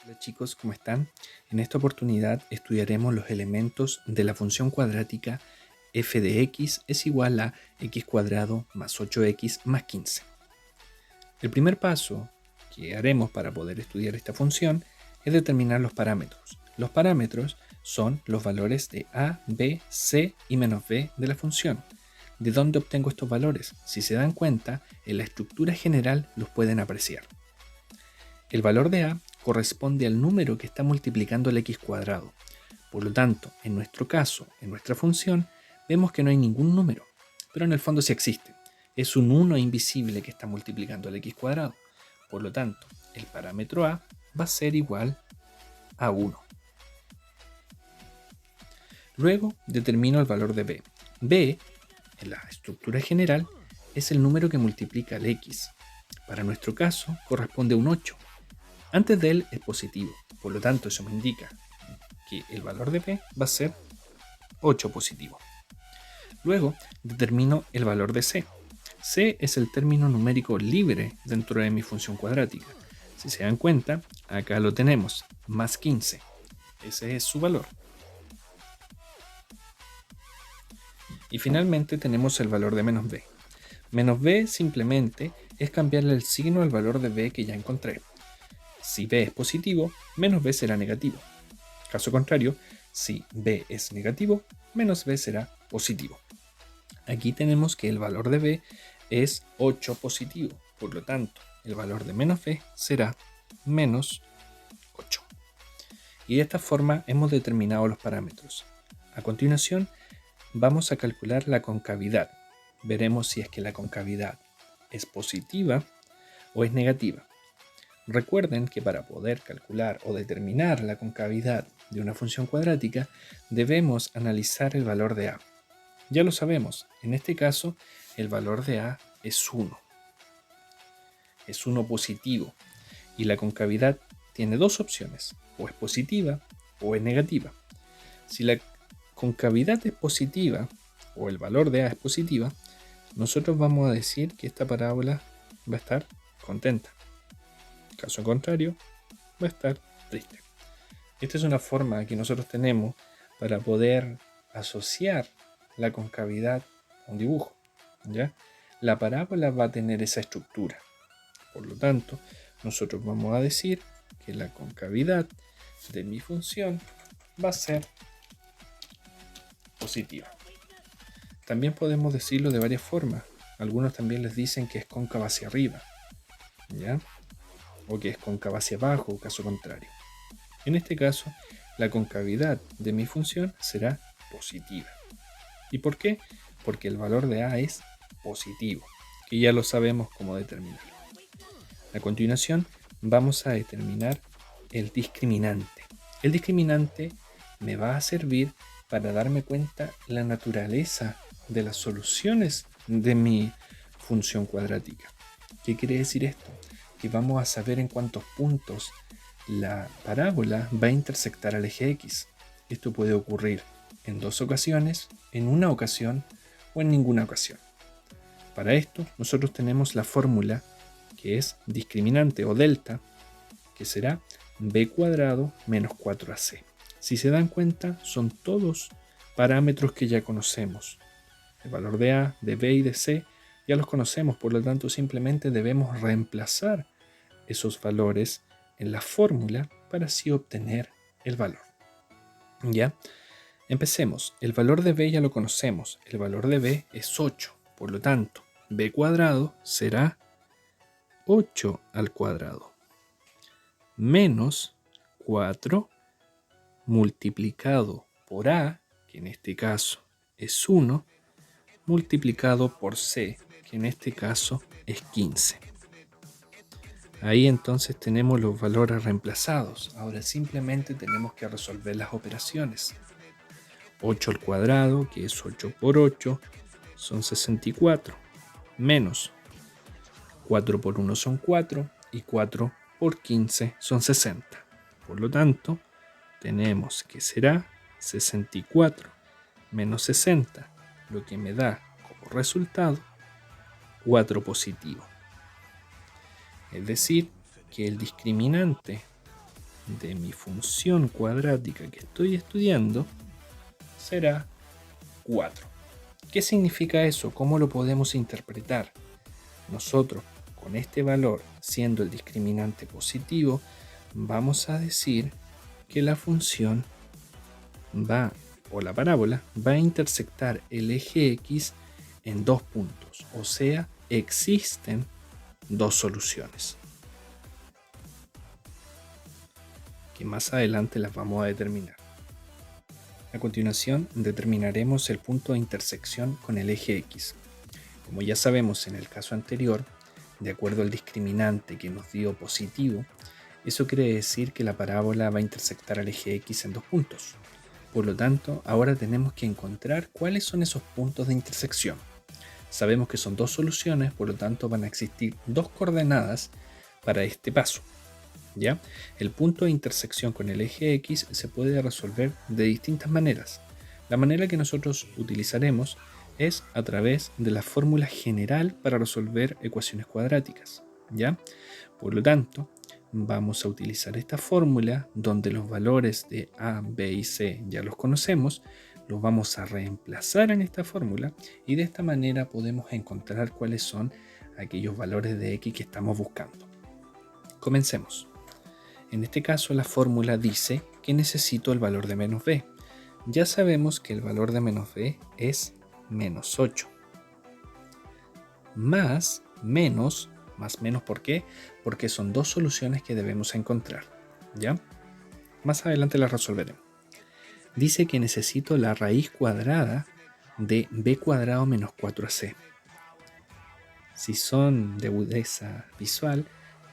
Hola chicos, ¿cómo están? En esta oportunidad estudiaremos los elementos de la función cuadrática f de x es igual a x cuadrado más 8x más 15. El primer paso que haremos para poder estudiar esta función es determinar los parámetros. Los parámetros son los valores de a, b, c y menos b de la función. ¿De dónde obtengo estos valores? Si se dan cuenta, en la estructura general los pueden apreciar. El valor de a corresponde al número que está multiplicando el x cuadrado. Por lo tanto, en nuestro caso, en nuestra función, vemos que no hay ningún número, pero en el fondo sí existe. Es un 1 invisible que está multiplicando el x cuadrado. Por lo tanto, el parámetro a va a ser igual a 1. Luego determino el valor de b. b, en la estructura general, es el número que multiplica el x. Para nuestro caso, corresponde a un 8. Antes de él es positivo, por lo tanto eso me indica que el valor de p va a ser 8 positivo. Luego determino el valor de c. C es el término numérico libre dentro de mi función cuadrática. Si se dan cuenta, acá lo tenemos, más 15. Ese es su valor. Y finalmente tenemos el valor de menos b. Menos b simplemente es cambiarle el signo al valor de b que ya encontré. Si b es positivo, menos b será negativo. Caso contrario, si b es negativo, menos b será positivo. Aquí tenemos que el valor de b es 8 positivo, por lo tanto, el valor de menos b será menos 8. Y de esta forma hemos determinado los parámetros. A continuación, vamos a calcular la concavidad. Veremos si es que la concavidad es positiva o es negativa. Recuerden que para poder calcular o determinar la concavidad de una función cuadrática, debemos analizar el valor de a. Ya lo sabemos, en este caso el valor de a es 1. Es 1 positivo y la concavidad tiene dos opciones, o es positiva o es negativa. Si la concavidad es positiva o el valor de a es positiva, nosotros vamos a decir que esta parábola va a estar contenta. Caso contrario, va a estar triste. Esta es una forma que nosotros tenemos para poder asociar la concavidad a un dibujo, ¿ya? La parábola va a tener esa estructura. Por lo tanto, nosotros vamos a decir que la concavidad de mi función va a ser positiva. También podemos decirlo de varias formas. Algunos también les dicen que es cóncava hacia arriba, ¿ya? O que es cóncava hacia abajo, o caso contrario. En este caso, la concavidad de mi función será positiva. ¿Y por qué? Porque el valor de a es positivo, que ya lo sabemos cómo determinar. A continuación, vamos a determinar el discriminante. El discriminante me va a servir para darme cuenta la naturaleza de las soluciones de mi función cuadrática. ¿Qué quiere decir esto? Que vamos a saber en cuántos puntos la parábola va a intersectar al eje X. Esto puede ocurrir en dos ocasiones, en una ocasión o en ninguna ocasión. Para esto, nosotros tenemos la fórmula que es discriminante o delta, que será b cuadrado menos 4ac. Si se dan cuenta, son todos parámetros que ya conocemos. El valor de a, de b y de c ya los conocemos, por lo tanto simplemente debemos reemplazar esos valores en la fórmula para así obtener el valor. ¿Ya? Empecemos. El valor de b ya lo conocemos. El valor de b es 8. Por lo tanto, b cuadrado será 8 al cuadrado menos 4 multiplicado por a, que en este caso es 1, multiplicado por c, que en este caso es 15. Ahí entonces tenemos los valores reemplazados. Ahora simplemente tenemos que resolver las operaciones. 8 al cuadrado, que es 8 por 8, son 64, menos 4 por 1 son 4 y 4 por 15 son 60. Por lo tanto, tenemos que será 64 menos 60, lo que me da como resultado 4 positivo. Es decir, que el discriminante de mi función cuadrática que estoy estudiando será 4. ¿Qué significa eso? ¿Cómo lo podemos interpretar? Nosotros, con este valor siendo el discriminante positivo, vamos a decir que la función o la parábola va a intersectar el eje X en 2 puntos, o sea, existen 2 soluciones, que más adelante las vamos a determinar. A continuación, determinaremos el punto de intersección con el eje X. Como ya sabemos en el caso anterior, de acuerdo al discriminante que nos dio positivo, eso quiere decir que la parábola va a intersectar al eje X en 2 puntos. Por lo tanto, ahora tenemos que encontrar cuáles son esos puntos de intersección. Sabemos que son 2 soluciones, por lo tanto van a existir 2 coordenadas para este paso. ¿Ya? El punto de intersección con el eje X se puede resolver de distintas maneras. La manera que nosotros utilizaremos es a través de la fórmula general para resolver ecuaciones cuadráticas, ¿ya? Por lo tanto, vamos a utilizar esta fórmula donde los valores de A, B y C ya los conocemos, los vamos a reemplazar en esta fórmula y de esta manera podemos encontrar cuáles son aquellos valores de X que estamos buscando. Comencemos. En este caso la fórmula dice que necesito el valor de menos b. Ya sabemos que el valor de menos b es menos 8. Más menos, ¿por qué? Porque son 2 soluciones que debemos encontrar. ¿Ya? Más adelante las resolveremos. Dice que necesito la raíz cuadrada de b cuadrado menos 4ac. Si son de agudeza visual,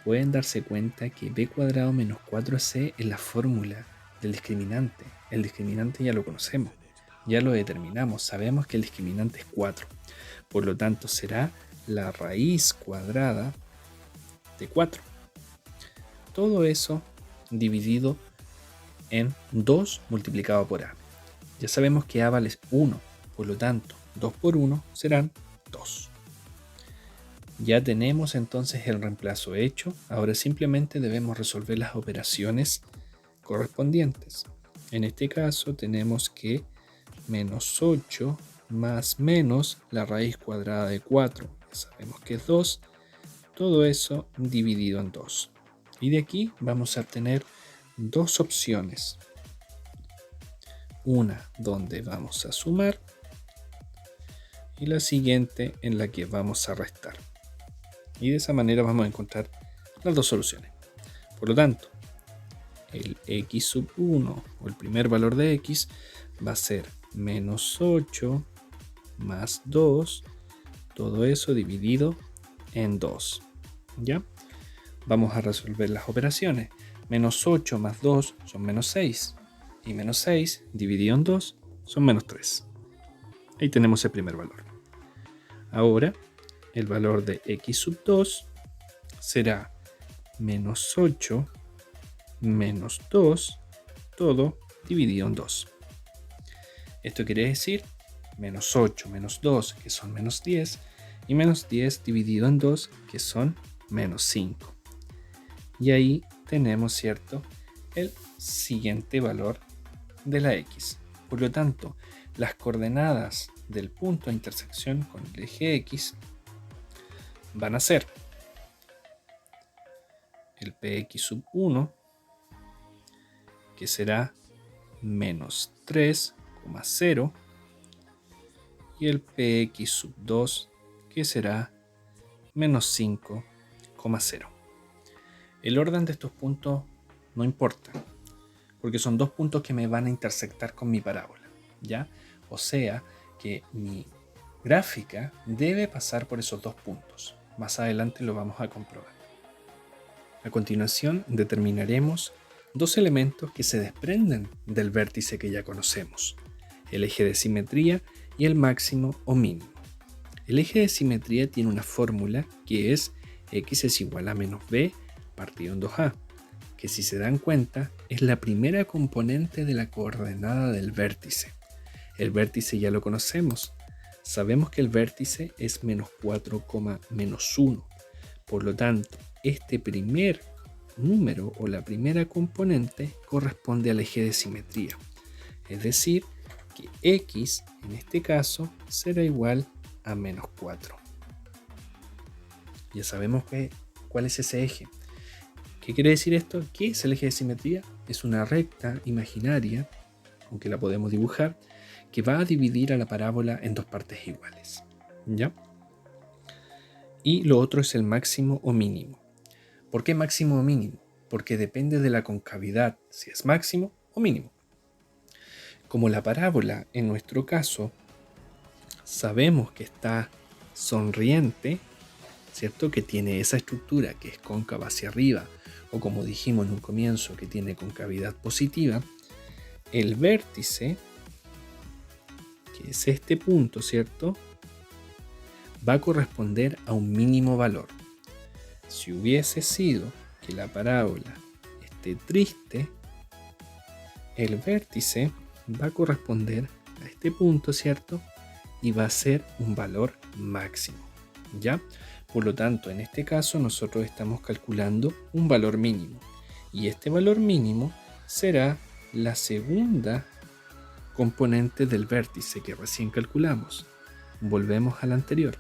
pueden darse cuenta que b cuadrado menos 4ac es la fórmula del discriminante. El discriminante ya lo conocemos, ya lo determinamos, sabemos que el discriminante es 4. Por lo tanto, será la raíz cuadrada de 4. Todo eso dividido en 2 multiplicado por a. Ya sabemos que a vale 1, por lo tanto, 2 por 1 serán 2. Ya tenemos entonces el reemplazo hecho, ahora simplemente debemos resolver las operaciones correspondientes. En este caso tenemos que menos 8 más menos la raíz cuadrada de 4, sabemos que es 2, todo eso dividido en 2. Y de aquí vamos a obtener 2 opciones. Una donde vamos a sumar y la siguiente en la que vamos a restar. Y de esa manera vamos a encontrar las 2 soluciones. Por lo tanto, el x sub 1 o el primer valor de x va a ser menos 8 más 2, todo eso dividido en 2. ¿Ya? Vamos a resolver las operaciones. Menos 8 más 2 son menos 6. Y menos 6 dividido en 2 son menos 3. Ahí tenemos el primer valor. Ahora, el valor de x sub 2 será menos 8 menos 2, todo dividido en 2. Esto quiere decir menos 8 menos 2, que son menos 10, y menos 10 dividido en 2, que son menos 5. Y ahí tenemos, ¿cierto?, el siguiente valor de la x. Por lo tanto, las coordenadas del punto de intersección con el eje x van a ser el px sub 1, que será menos 3,0, y el px sub 2, que será menos 5,0. El orden de estos puntos no importa, porque son 2 puntos que me van a intersectar con mi parábola, ¿ya? O sea que mi gráfica debe pasar por esos 2 puntos. Más adelante lo vamos a comprobar. A continuación determinaremos 2 elementos que se desprenden del vértice que ya conocemos: el eje de simetría y el máximo o mínimo. El eje de simetría tiene una fórmula que es x es igual a menos b partido en 2a, que si se dan cuenta es la primera componente de la coordenada del vértice. El vértice ya lo conocemos. Sabemos que el vértice es menos 4, menos 1. Por lo tanto, este primer número o la primera componente corresponde al eje de simetría. Es decir, que x en este caso será igual a menos 4. Ya sabemos cuál es ese eje. ¿Qué quiere decir esto? ¿Qué es el eje de simetría? Es una recta imaginaria, aunque la podemos dibujar, que va a dividir a la parábola en dos partes iguales. ¿Ya? Y lo otro es el máximo o mínimo. ¿Por qué máximo o mínimo? Porque depende de la concavidad, si es máximo o mínimo. Como la parábola, en nuestro caso, sabemos que está sonriente, ¿cierto? Que tiene esa estructura que es cóncava hacia arriba, o como dijimos en un comienzo, que tiene concavidad positiva, el vértice, que es este punto, ¿cierto?, va a corresponder a un mínimo valor. Si hubiese sido que la parábola esté triste, el vértice va a corresponder a este punto, ¿cierto?, y va a ser un valor máximo, ¿ya? Por lo tanto, en este caso nosotros estamos calculando un valor mínimo, y este valor mínimo será la segunda componente del vértice que recién calculamos. Volvemos al anterior.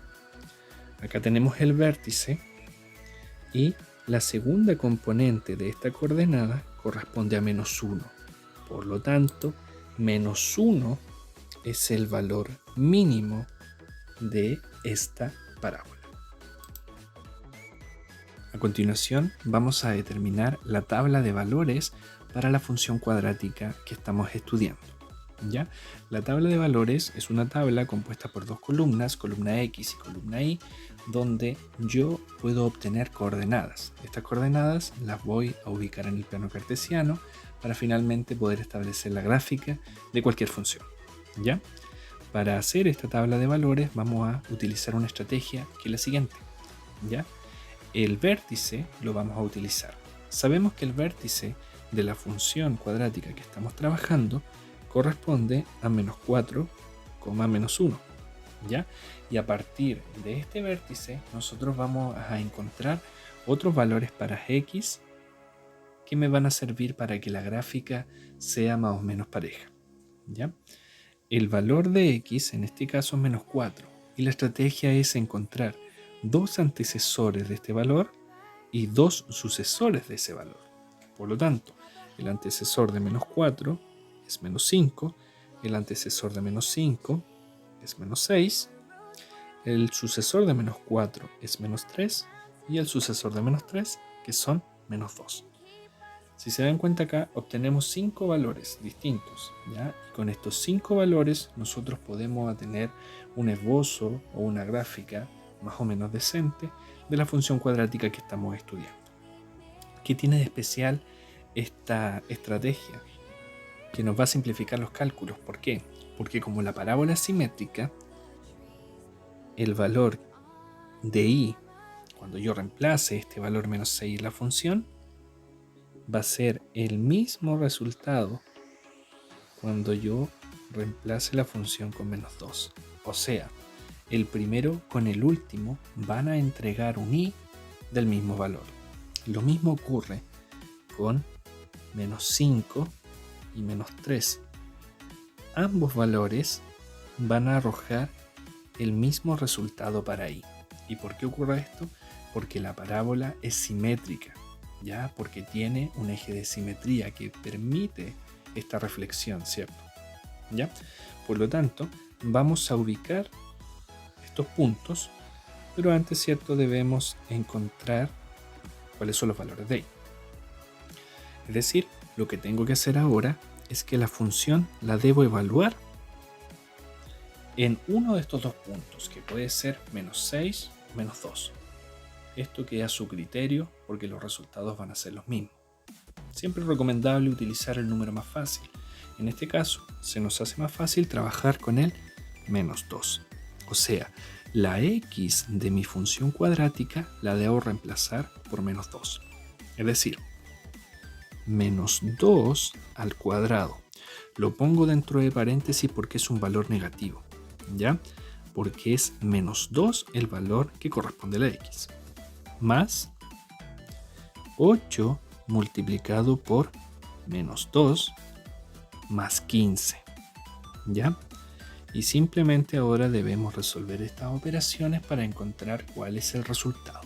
Acá tenemos el vértice y la segunda componente de esta coordenada corresponde a menos 1. Por lo tanto, menos 1 es el valor mínimo de esta parábola. A continuación, vamos a determinar la tabla de valores para la función cuadrática que estamos estudiando. ¿Ya? La tabla de valores es una tabla compuesta por dos columnas, columna X y columna Y, donde yo puedo obtener coordenadas. Estas coordenadas las voy a ubicar en el plano cartesiano para finalmente poder establecer la gráfica de cualquier función. ¿Ya? Para hacer esta tabla de valores vamos a utilizar una estrategia que es la siguiente. ¿Ya? El vértice lo vamos a utilizar. Sabemos que el vértice de la función cuadrática que estamos trabajando corresponde a menos 4, menos 1, ¿ya? Y a partir de este vértice nosotros vamos a encontrar otros valores para x que me van a servir para que la gráfica sea más o menos pareja, ¿ya? El valor de x en este caso es menos 4 y la estrategia es encontrar dos antecesores de este valor y dos sucesores de ese valor. Por lo tanto, el antecesor de menos 4 es menos 5, el antecesor de menos 5 es menos 6, el sucesor de menos 4 es menos 3 y el sucesor de menos 3, que son menos 2. Si se dan cuenta acá, obtenemos 5 valores distintos, ¿ya? Y con estos 5 valores nosotros podemos tener un esbozo o una gráfica más o menos decente de la función cuadrática que estamos estudiando. ¿Qué tiene de especial esta estrategia? Que nos va a simplificar los cálculos. ¿Por qué? Porque como la parábola es simétrica, el valor de y, cuando yo reemplace este valor menos 6 en la función, va a ser el mismo resultado cuando yo reemplace la función con menos 2. O sea, el primero con el último van a entregar un y del mismo valor. Lo mismo ocurre con menos 5 y menos 3. Ambos valores van a arrojar el mismo resultado para y. ¿Y por qué ocurre esto? Porque la parábola es simétrica, ¿ya? Porque tiene un eje de simetría que permite esta reflexión, ¿cierto? ¿Ya? Por lo tanto, vamos a ubicar estos puntos, pero antes, ¿cierto?, debemos encontrar cuáles son los valores de y. Es decir, lo que tengo que hacer ahora es que la función la debo evaluar en uno de estos dos puntos, que puede ser menos 6 o menos 2. Esto queda a su criterio porque los resultados van a ser los mismos. Siempre es recomendable utilizar el número más fácil. En este caso, se nos hace más fácil trabajar con el menos 2. O sea, la x de mi función cuadrática la debo reemplazar por menos 2. Es decir, menos 2 al cuadrado. Lo pongo dentro de paréntesis porque es un valor negativo, ¿ya? Porque es menos 2 el valor que corresponde a la x. Más 8 multiplicado por menos 2 más 15. ¿Ya? Y simplemente ahora debemos resolver estas operaciones para encontrar cuál es el resultado.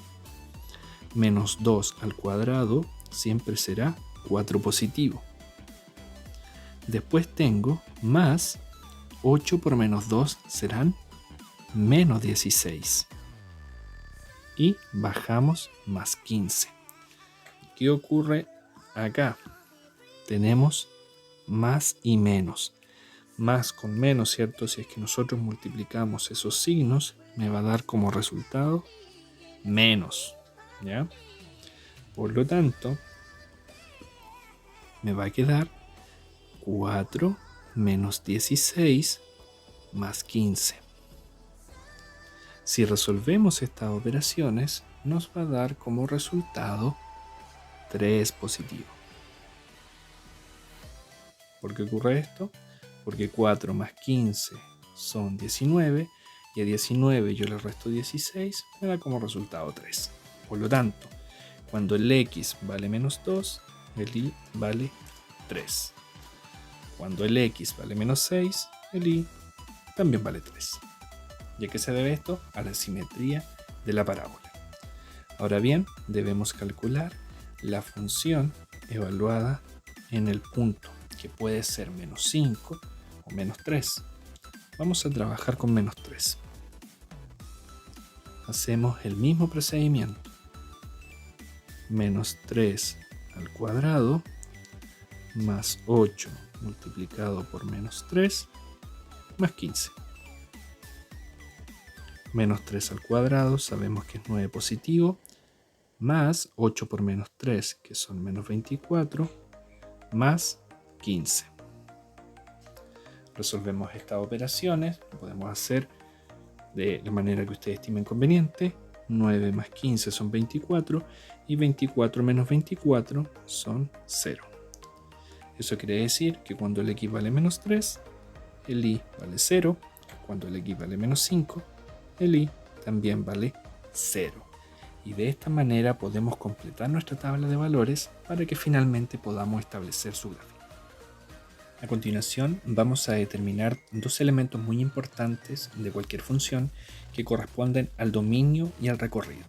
Menos 2 al cuadrado siempre será 4 positivo. Después tengo más 8 por menos 2 serán menos 16. Y bajamos más 15. ¿Qué ocurre acá? Tenemos más y menos. Más con menos, ¿cierto? Si es que nosotros multiplicamos esos signos, me va a dar como resultado menos, ¿ya? Por lo tanto, me va a quedar 4 menos 16 más 15. Si resolvemos estas operaciones, nos va a dar como resultado 3 positivo. ¿Por qué ocurre esto? Porque 4 más 15 son 19 y a 19 yo le resto 16, me da como resultado 3. Por lo tanto, cuando el x vale menos 2, el y vale 3. Cuando el x vale menos 6, el y también vale 3. ¿Y a qué se debe esto? A la simetría de la parábola. Ahora bien, debemos calcular la función evaluada en el punto, que puede ser menos 5 o menos 3. Vamos a trabajar con menos 3. Hacemos el mismo procedimiento. Menos 3 al cuadrado más 8 multiplicado por menos 3 más 15. Menos 3 al cuadrado sabemos que es 9 positivo, más 8 por menos 3, que son menos 24, más 15. Resolvemos estas operaciones, lo podemos hacer de la manera que ustedes estimen conveniente. 9 más 15 son 24 y 24 menos 24 son 0. Eso quiere decir que cuando el x vale menos 3, el y vale 0. Cuando el x vale menos 5, el y también vale 0. Y de esta manera podemos completar nuestra tabla de valores para que finalmente podamos establecer su gráfico. A continuación vamos a determinar dos elementos muy importantes de cualquier función que corresponden al dominio y al recorrido.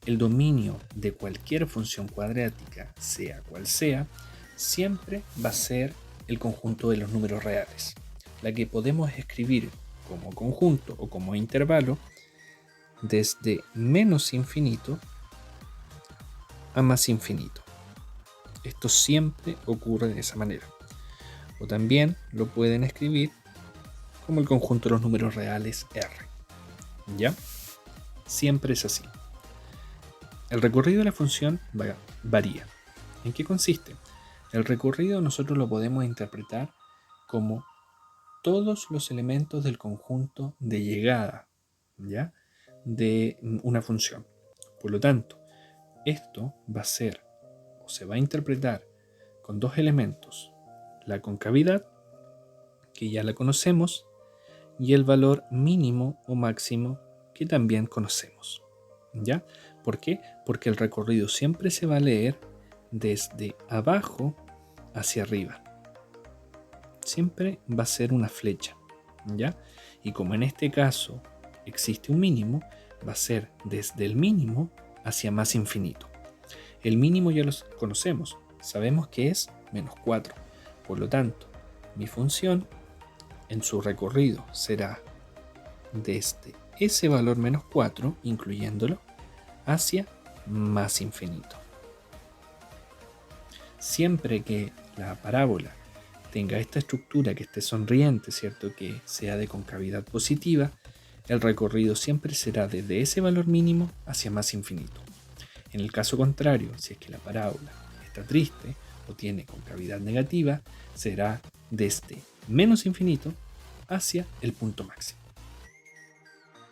El dominio de cualquier función cuadrática, sea cual sea, siempre va a ser el conjunto de los números reales, la que podemos escribir como conjunto o como intervalo desde menos infinito a más infinito. Esto siempre ocurre de esa manera. O también lo pueden escribir como el conjunto de los números reales R. ¿Ya? Siempre es así. El recorrido de la función varía. ¿En qué consiste? El recorrido nosotros lo podemos interpretar como todos los elementos del conjunto de llegada, ¿ya?, de una función. Por lo tanto, esto va a ser o se va a interpretar con dos elementos: la concavidad, que ya la conocemos, y el valor mínimo o máximo, que también conocemos. ¿Ya? ¿Por qué? Porque el recorrido siempre se va a leer desde abajo hacia arriba. Siempre va a ser una flecha, ¿ya? Y como en este caso existe un mínimo, va a ser desde el mínimo hacia más infinito. El mínimo ya lo conocemos, sabemos que es menos 4. Por lo tanto, mi función en su recorrido será desde ese valor menos 4, incluyéndolo, hacia más infinito. Siempre que la parábola tenga esta estructura, que esté sonriente, ¿cierto?, que sea de concavidad positiva, el recorrido siempre será desde ese valor mínimo hacia más infinito. En el caso contrario, si es que la parábola está triste o tiene concavidad negativa, será desde menos infinito hacia el punto máximo.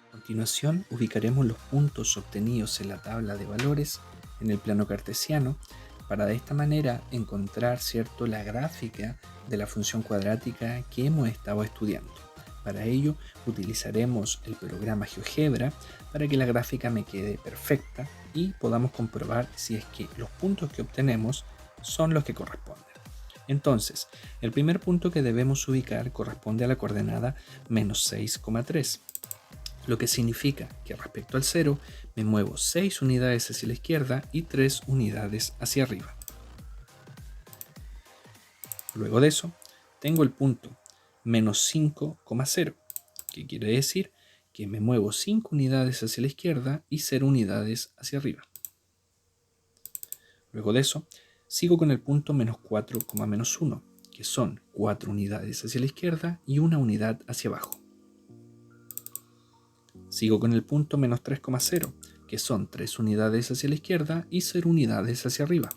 A continuación, ubicaremos los puntos obtenidos en la tabla de valores en el plano cartesiano para de esta manera encontrar, ¿cierto?, la gráfica de la función cuadrática que hemos estado estudiando. Para ello utilizaremos el programa GeoGebra para que la gráfica me quede perfecta y podamos comprobar si es que los puntos que obtenemos son los que corresponden. Entonces, el primer punto que debemos ubicar corresponde a la coordenada menos 6,3, lo que significa que respecto al 0 me muevo 6 unidades hacia la izquierda y 3 unidades hacia arriba. Luego de eso, tengo el punto menos 5,0, que quiere decir que me muevo 5 unidades hacia la izquierda y 0 unidades hacia arriba. Luego de eso, sigo con el punto menos 4,-1, que son 4 unidades hacia la izquierda y 1 unidad hacia abajo. Sigo con el punto menos 3,0, que son 3 unidades hacia la izquierda y 0 unidades hacia arriba.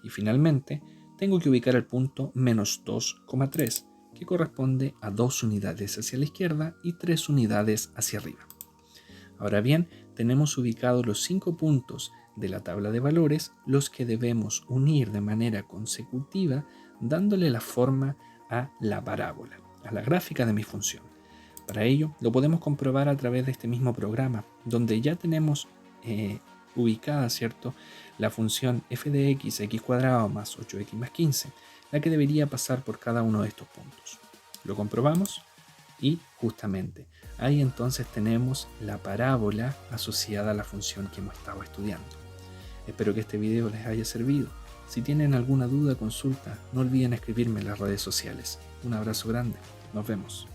Y finalmente, tengo que ubicar el punto menos 2,3, que corresponde a 2 unidades hacia la izquierda y 3 unidades hacia arriba. Ahora bien, tenemos ubicados los 5 puntos de la tabla de valores, los que debemos unir de manera consecutiva, dándole la forma a la parábola, a la gráfica de mi función. Para ello, lo podemos comprobar a través de este mismo programa, donde ya tenemos ubicada, ¿cierto?, la función f de x cuadrado más 8x más 15, la que debería pasar por cada uno de estos puntos. Lo comprobamos y justamente ahí entonces tenemos la parábola asociada a la función que hemos estado estudiando. Espero que este video les haya servido. Si tienen alguna duda o consulta, no olviden escribirme en las redes sociales. Un abrazo grande. Nos vemos.